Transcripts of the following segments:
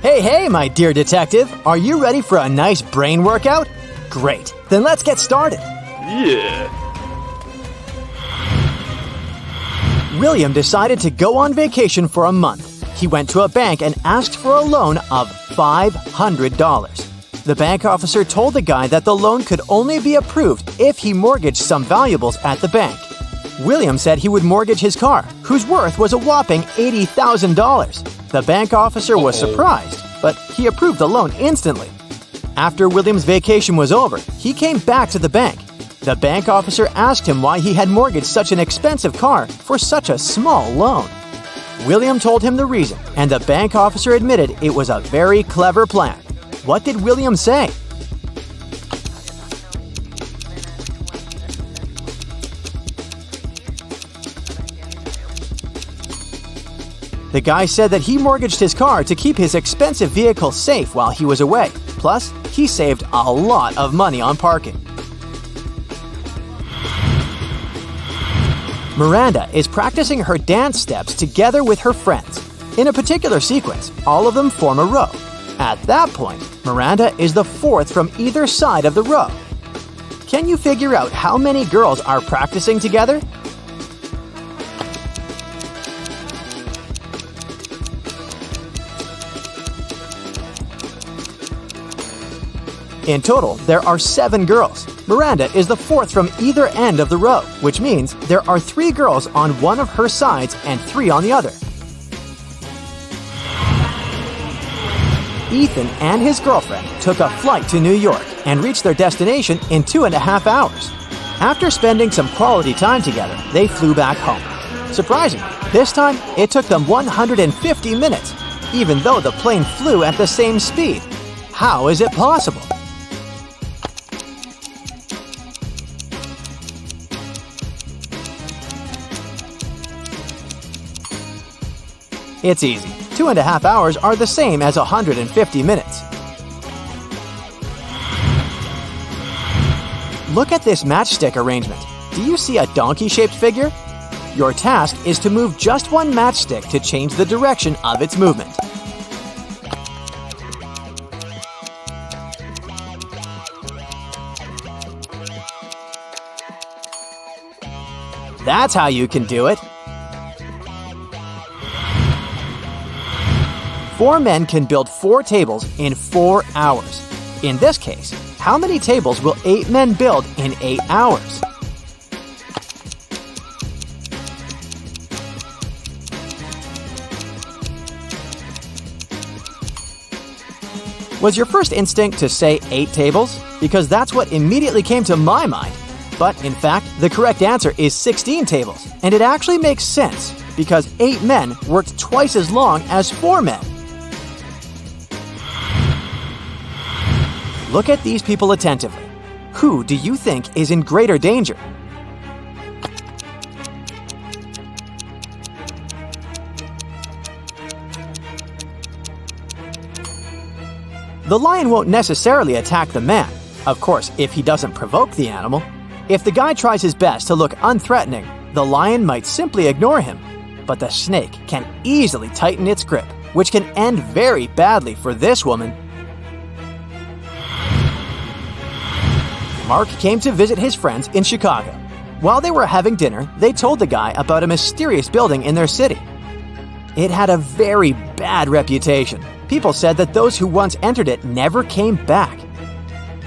Hey, my dear detective, are you ready for a nice brain workout? Great, then let's get started. Yeah. William decided to go on vacation for a month. He went to a bank and asked for a loan of $500. The bank officer told the guy that the loan could only be approved if he mortgaged some valuables at the bank. William said he would mortgage his car, whose worth was a whopping $80,000. The bank officer was surprised, but he approved the loan instantly. After William's vacation was over, he came back to the bank. The bank officer asked him why he had mortgaged such an expensive car for such a small loan. William told him the reason, and the bank officer admitted it was a very clever plan. What did William say? The guy said that he mortgaged his car to keep his expensive vehicle safe while he was away. Plus, he saved a lot of money on parking. Miranda is practicing her dance steps together with her friends. In a particular sequence, all of them form a row. At that point, Miranda is the fourth from either side of the row. Can you figure out how many girls are practicing together? In total, there are 7 girls. Miranda is the fourth from either end of the row, which means there are 3 girls on one of her sides and 3 on the other. Ethan and his girlfriend took a flight to New York and reached their destination in 2.5 hours. After spending some quality time together, they flew back home. Surprisingly, this time it took them 150 minutes, even though the plane flew at the same speed. How is it possible? It's easy. 2.5 hours are the same as 150 minutes. Look at this matchstick arrangement. Do you see a donkey-shaped figure? Your task is to move just one matchstick to change the direction of its movement. That's how you can do it. 4 men can build 4 tables in 4 hours. In this case, how many tables will 8 men build in 8 hours? Was your first instinct to say 8 tables? Because that's what immediately came to my mind. But in fact, the correct answer is 16 tables. And it actually makes sense, because 8 men worked twice as long as 4 men. Look at these people attentively. Who do you think is in greater danger? The lion won't necessarily attack the man. Of course, if he doesn't provoke the animal. If the guy tries his best to look unthreatening, the lion might simply ignore him. But the snake can easily tighten its grip, which can end very badly for this woman. Mark came to visit his friends in Chicago. While they were having dinner, they told the guy about a mysterious building in their city. It had a very bad reputation. People said that those who once entered it never came back.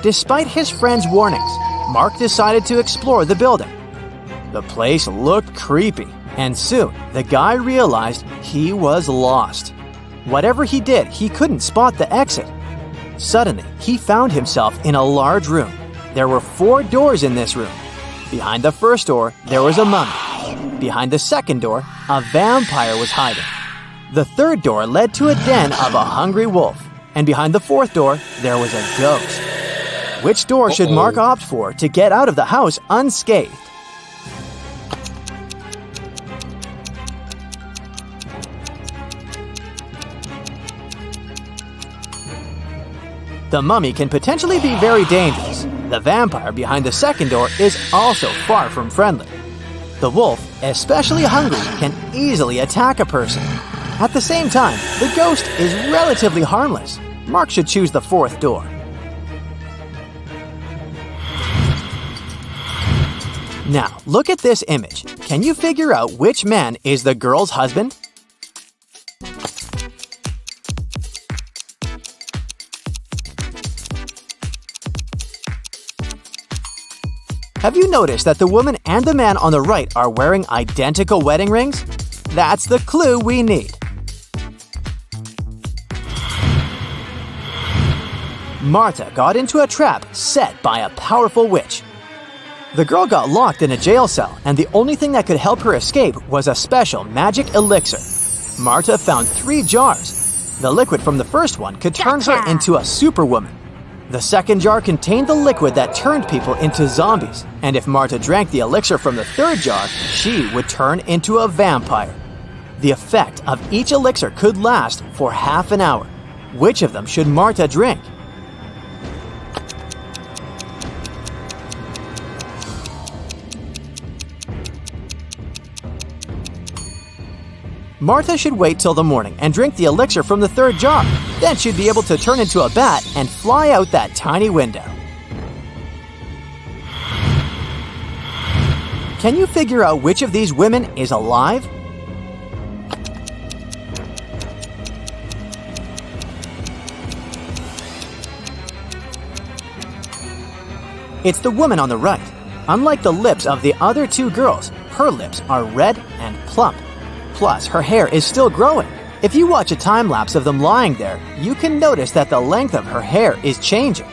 Despite his friends' warnings, Mark decided to explore the building. The place looked creepy, and soon the guy realized he was lost. Whatever he did, he couldn't spot the exit. Suddenly, he found himself in a large room. There were 4 doors in this room. Behind the first door, there was a mummy. Behind the second door, a vampire was hiding. The third door led to a den of a hungry wolf. And behind the fourth door, there was a ghost. Which door should Mark opt for to get out of the house unscathed? The mummy can potentially be very dangerous. The vampire behind the second door is also far from friendly. The wolf, especially hungry, can easily attack a person. At the same time, the ghost is relatively harmless. Mark should choose the fourth door. Now, look at this image. Can you figure out which man is the girl's husband? Have you noticed that the woman and the man on the right are wearing identical wedding rings? That's the clue we need. Martha got into a trap set by a powerful witch. The girl got locked in a jail cell, and the only thing that could help her escape was a special magic elixir. Martha found 3 jars. The liquid from the first one could turn her into a superwoman. The second jar contained the liquid that turned people into zombies, and if Martha drank the elixir from the third jar, she would turn into a vampire. The effect of each elixir could last for half an hour. Which of them should Martha drink? Martha should wait till the morning and drink the elixir from the third jar. Then she'd be able to turn into a bat and fly out that tiny window. Can you figure out which of these women is alive? It's the woman on the right. Unlike the lips of the other 2 girls, her lips are red and plump. Plus, her hair is still growing. If you watch a time-lapse of them lying there, you can notice that the length of her hair is changing.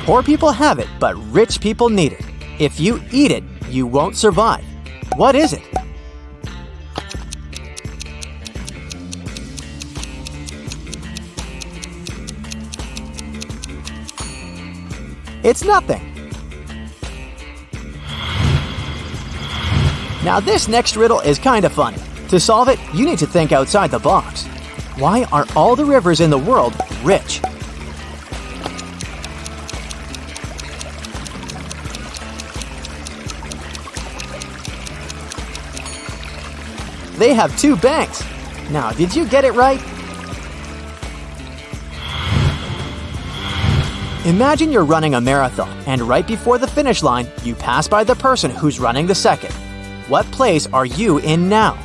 Poor people have it, but rich people need it. If you eat it, you won't survive. What is it? It's nothing. Now this next riddle is kinda funny. To solve it, you need to think outside the box. Why are all the rivers in the world rich? They have 2 banks. Now, did you get it right? Imagine you're running a marathon, and right before the finish line, you pass by the person who's running the second. What place are you in now?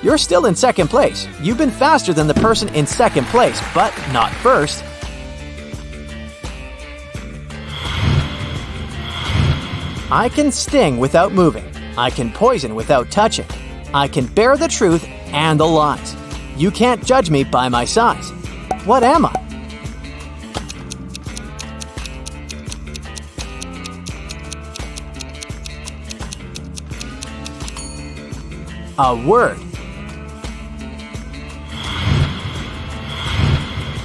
You're still in second place. You've been faster than the person in second place, but not first. I can sting without moving. I can poison without touching. I can bear the truth and the lies. You can't judge me by my size. What am I? A word.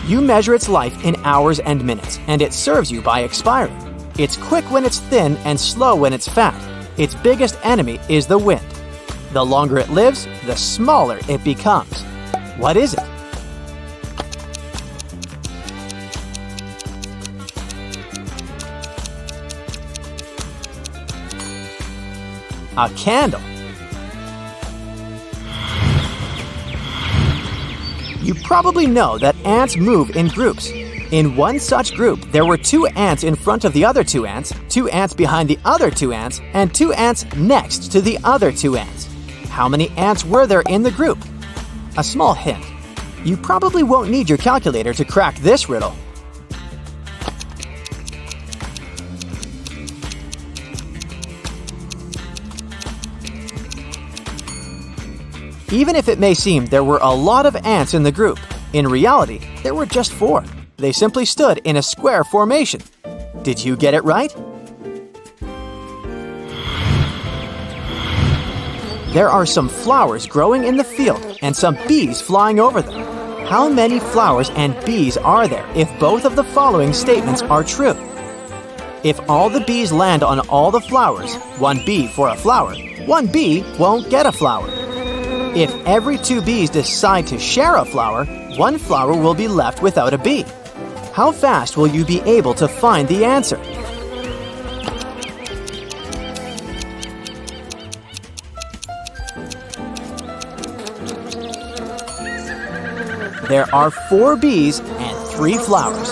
You measure its life in hours and minutes, and it serves you by expiring. It's quick when it's thin and slow when it's fat. Its biggest enemy is the wind. The longer it lives, the smaller it becomes. What is it? A candle. You probably know that ants move in groups. In one such group, there were 2 ants in front of the other 2 ants, 2 ants behind the other 2 ants, and 2 ants next to the other 2 ants. How many ants were there in the group? A small hint. You probably won't need your calculator to crack this riddle. Even if it may seem there were a lot of ants in the group, in reality, there were just 4. They simply stood in a square formation. Did you get it right? There are some flowers growing in the field and some bees flying over them. How many flowers and bees are there if both of the following statements are true? If all the bees land on all the flowers, 1 bee for a flower, 1 bee won't get a flower. If every 2 bees decide to share a flower, 1 flower will be left without a bee. How fast will you be able to find the answer? There are 4 bees and 3 flowers.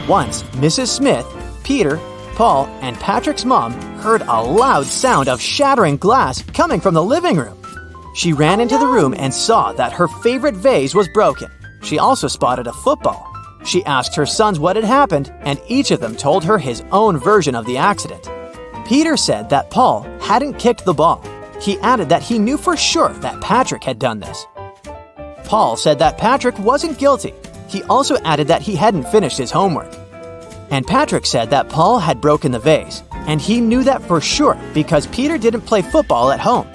Once, Mrs. Smith, Peter, Paul, and Patrick's mom heard a loud sound of shattering glass coming from the living room. She ran into the room and saw that her favorite vase was broken. She also spotted a football. She asked her sons what had happened, and each of them told her his own version of the accident. Peter said that Paul hadn't kicked the ball. He added that he knew for sure that Patrick had done this. Paul said that Patrick wasn't guilty. He also added that he hadn't finished his homework. And Patrick said that Paul had broken the vase, and he knew that for sure because Peter didn't play football at home.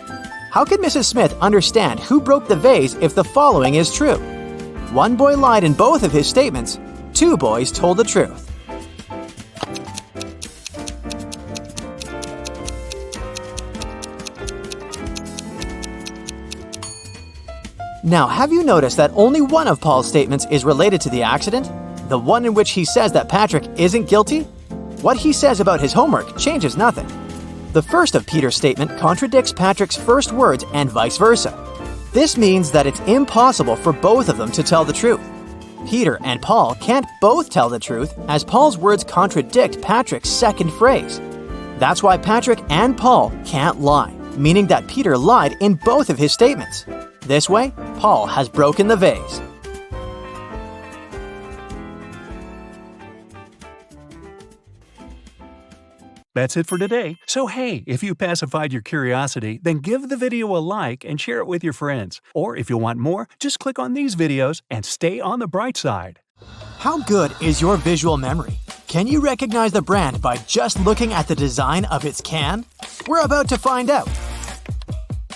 How could Mrs. Smith understand who broke the vase if the following is true? 1 boy lied in both of his statements. 2 boys told the truth. Now, have you noticed that only one of Paul's statements is related to the accident? The one in which he says that Patrick isn't guilty? What he says about his homework changes nothing. The first of Peter's statement contradicts Patrick's first words and vice versa. This means that it's impossible for both of them to tell the truth. Peter and Paul can't both tell the truth as Paul's words contradict Patrick's second phrase. That's why Patrick and Paul can't lie, meaning that Peter lied in both of his statements. This way, Paul has broken the vase. That's it for today. So hey, if you pacified your curiosity, then give the video a like and share it with your friends. Or if you want more, just click on these videos and stay on the bright side. How good is your visual memory? Can you recognize the brand by just looking at the design of its can? We're about to find out.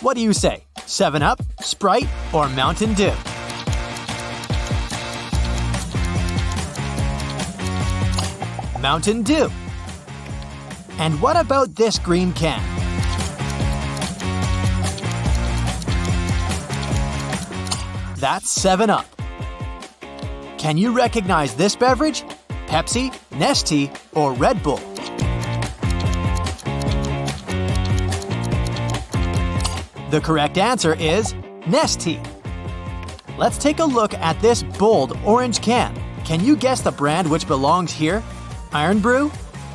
What do you say? 7-Up, Sprite, or Mountain Dew? Mountain Dew. And what about this green can? That's 7-Up. Can you recognize this beverage? Pepsi, Nestea, or Red Bull? The correct answer is Nestea. Let's take a look at this bold orange can. Can you guess the brand which belongs here? Iron Brew,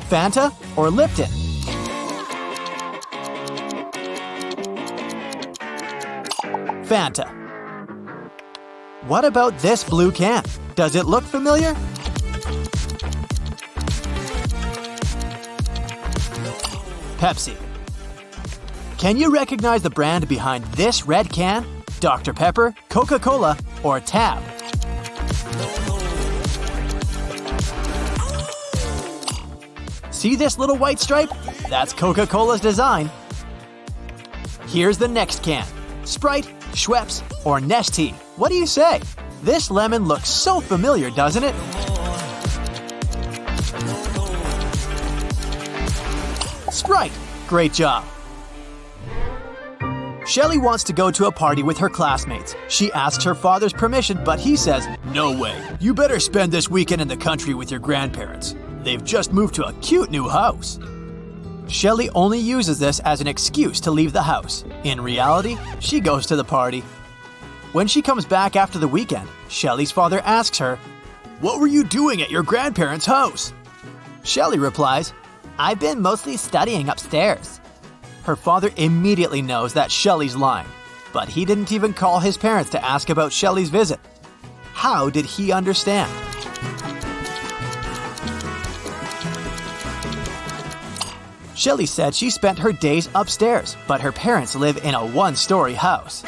Fanta, or Lipton? Fanta. What about this blue can? Does it look familiar? Pepsi. Can you recognize the brand behind this red can? Dr. Pepper, Coca-Cola, or Tab? See this little white stripe? That's Coca-Cola's design. Here's the next can. Sprite, Schweppes, or Nestea? What do you say? This lemon looks so familiar, doesn't it? Sprite. Great job. Shelly wants to go to a party with her classmates. She asks her father's permission, but he says, "No way. You better spend this weekend in the country with your grandparents. They've just moved to a cute new house." Shelly only uses this as an excuse to leave the house. In reality, she goes to the party. When she comes back after the weekend, Shelly's father asks her, "What were you doing at your grandparents' house?" Shelly replies, "I've been mostly studying upstairs." Her father immediately knows that Shelly's lying, but he didn't even call his parents to ask about Shelly's visit. How did he understand? Shelly said she spent her days upstairs, but her parents live in a one-story house.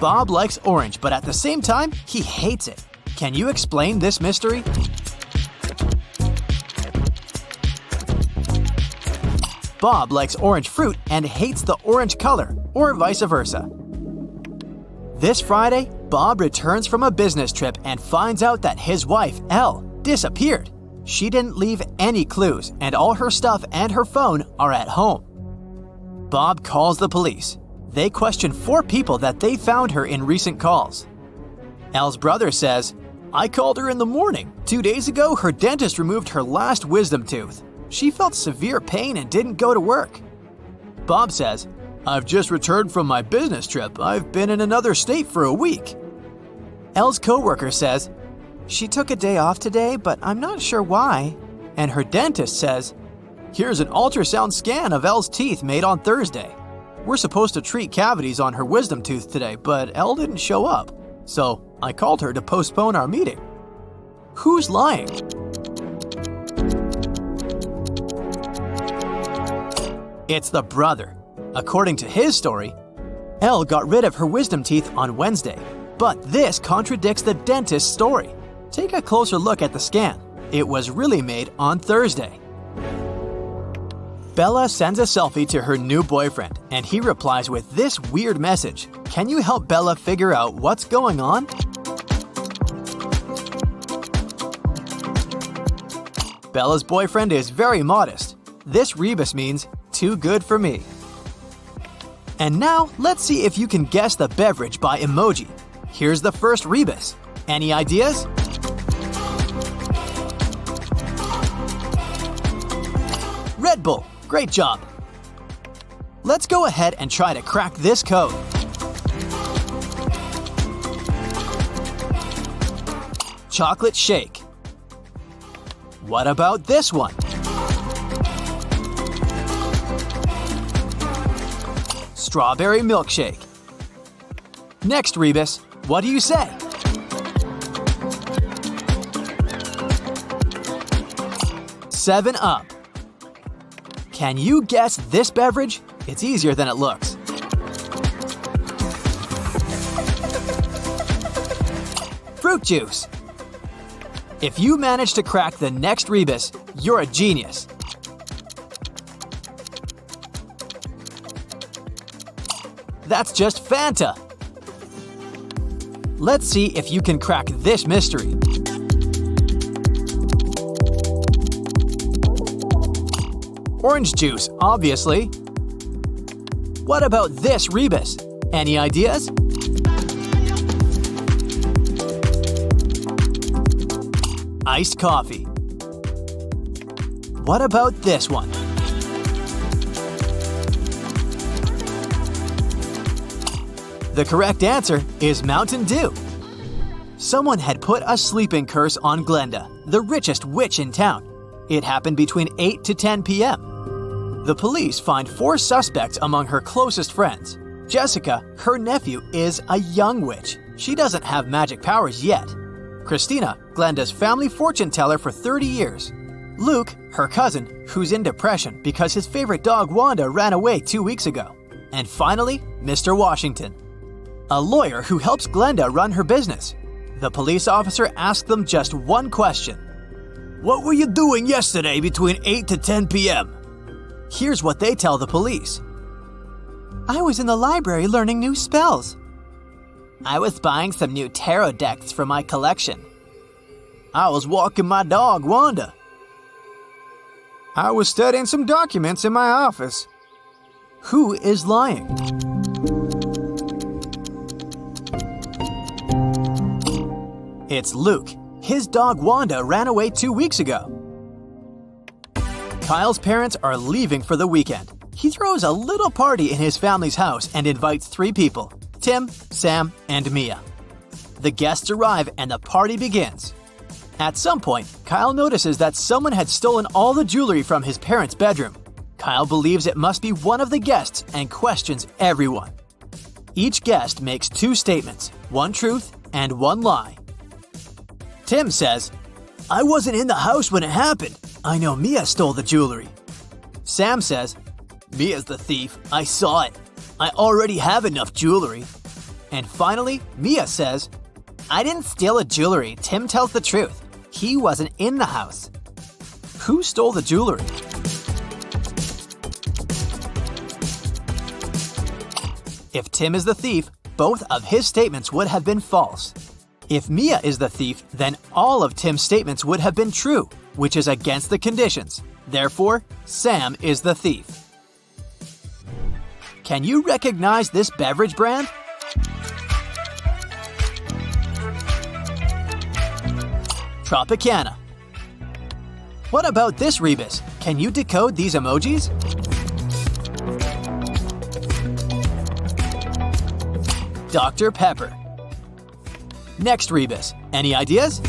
Bob likes orange, but at the same time, he hates it. Can you explain this mystery? Bob likes orange fruit and hates the orange color, or vice versa. This Friday, Bob returns from a business trip and finds out that his wife, Elle, disappeared. She didn't leave any clues, and all her stuff and her phone are at home. Bob calls the police. They question 4 people that they found her in recent calls. Elle's brother says, "I called her in the morning. 2 days ago, her dentist removed her last wisdom tooth. She felt severe pain and didn't go to work." Bob says, "I've just returned from my business trip. I've been in another state for a week." Elle's coworker says, "She took a day off today, but I'm not sure why." And her dentist says, "Here's an ultrasound scan of Elle's teeth made on Thursday. We're supposed to treat cavities on her wisdom tooth today, but Elle didn't show up. So I called her to postpone our meeting." Who's lying? It's the brother. According to his story, Elle got rid of her wisdom teeth on Wednesday, but this contradicts the dentist's story. Take a closer look at the scan. It was really made on Thursday. Bella sends a selfie to her new boyfriend, and he replies with this weird message. Can you help Bella figure out what's going on? Bella's boyfriend is very modest. This rebus means too good for me. And now, let's see if you can guess the beverage by emoji. Here's the first rebus. Any ideas? Red Bull. Great job. Let's go ahead and try to crack this code. Chocolate shake. What about this one? Strawberry milkshake. Next rebus, what do you say? 7-Up. Can you guess this beverage? It's easier than it looks. Fruit juice. If you manage to crack the next rebus, you're a genius. That's just Fanta. Let's see if you can crack this mystery. Orange juice, obviously. What about this rebus? Any ideas? Iced coffee. What about this one? The correct answer is Mountain Dew. Someone had put a sleeping curse on Glenda, the richest witch in town. It happened between 8 to 10 p.m. The police find 4 suspects among her closest friends. Jessica, her nephew, is a young witch. She doesn't have magic powers yet. Christina, Glenda's family fortune teller for 30 years. Luke, her cousin, who's in depression because his favorite dog Wanda ran away 2 weeks ago. And finally, Mr. Washington, a lawyer who helps Glenda run her business. The police officer asked them just one question. What were you doing yesterday between 8 to 10 p.m.? Here's what they tell the police. I was in the library learning new spells. I was buying some new tarot decks for my collection. I was walking my dog, Wanda. I was studying some documents in my office. Who is lying? It's Luke. His dog Wanda ran away 2 weeks ago. Kyle's parents are leaving for the weekend. He throws a little party in his family's house and invites 3 people, Tim, Sam, and Mia. The guests arrive and the party begins. At some point, Kyle notices that someone had stolen all the jewelry from his parents' bedroom. Kyle believes it must be one of the guests and questions everyone. Each guest makes 2 statements, 1 truth and 1 lie. Tim says, I wasn't in the house when it happened. I know Mia stole the jewelry. Sam says, Mia's the thief. I saw it. I already have enough jewelry. And finally, Mia says, I didn't steal the jewelry. Tim tells the truth. He wasn't in the house. Who stole the jewelry? If Tim is the thief, both of his statements would have been false. If Mia is the thief, then all of Tim's statements would have been true, which is against the conditions. Therefore, Sam is the thief. Can you recognize this beverage brand? Tropicana. What about this Rebus? Can you decode these emojis? Dr. Pepper. Next Rebus. Any ideas?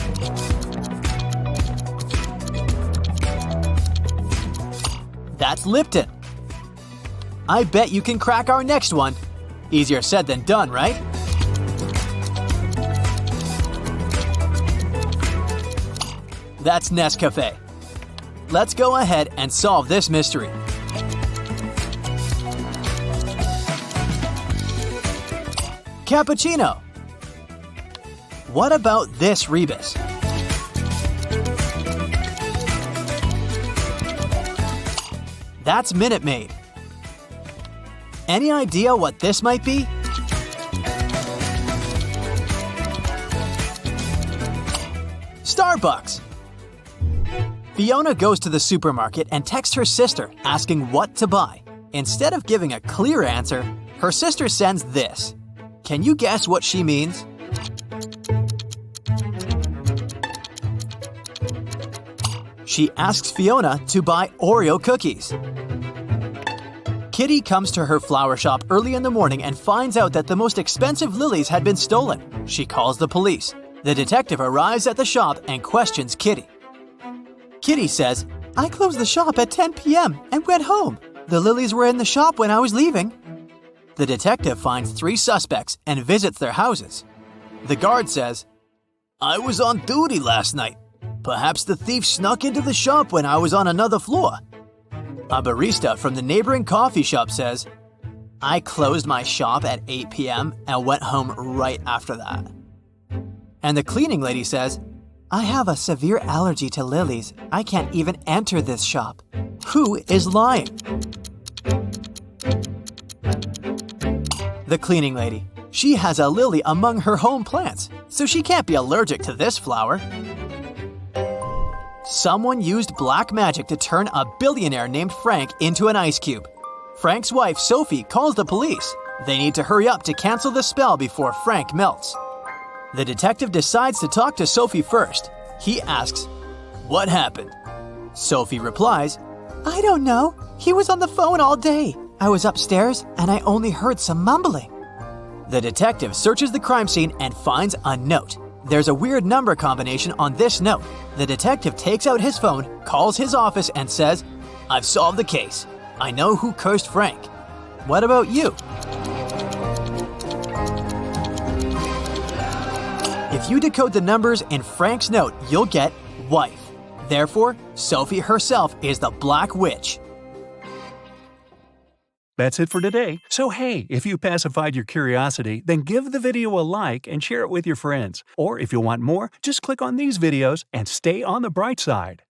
That's Lipton. I bet you can crack our next one. Easier said than done, right? That's Nescafe. Let's go ahead and solve this mystery. Cappuccino. What about this Rebus? That's Minute Maid. Any idea what this might be? Starbucks. Fiona goes to the supermarket and texts her sister asking what to buy. Instead of giving a clear answer, her sister sends this. Can you guess what she means? She asks Fiona to buy Oreo cookies. Kitty comes to her flower shop early in the morning and finds out that the most expensive lilies had been stolen. She calls the police. The detective arrives at the shop and questions Kitty. Kitty says, I closed the shop at 10 p.m. and went home. The lilies were in the shop when I was leaving. The detective finds 3 suspects and visits their houses. The guard says, I was on duty last night. Perhaps the thief snuck into the shop when I was on another floor. A barista from the neighboring coffee shop says, I closed my shop at 8 p.m. and went home right after that. And the cleaning lady says, I have a severe allergy to lilies. I can't even enter this shop. Who is lying? The cleaning lady. She has a lily among her home plants, so she can't be allergic to this flower. Someone used black magic to turn a billionaire named Frank into an ice cube. Frank's wife, Sophie, calls the police. They need to hurry up to cancel the spell before Frank melts. The detective decides to talk to Sophie first. He asks, What happened? Sophie replies, I don't know. He was on the phone all day. I was upstairs and I only heard some mumbling. The detective searches the crime scene and finds a note. There's a weird number combination on this note. The detective takes out his phone, calls his office, and says, I've solved the case. I know who cursed Frank. What about you? If you decode the numbers in Frank's note, you'll get wife. Therefore, Sophie herself is the Black Witch. That's it for today. So hey, if you pacified your curiosity, then give the video a like and share it with your friends. Or if you want more, just click on these videos and stay on the bright side.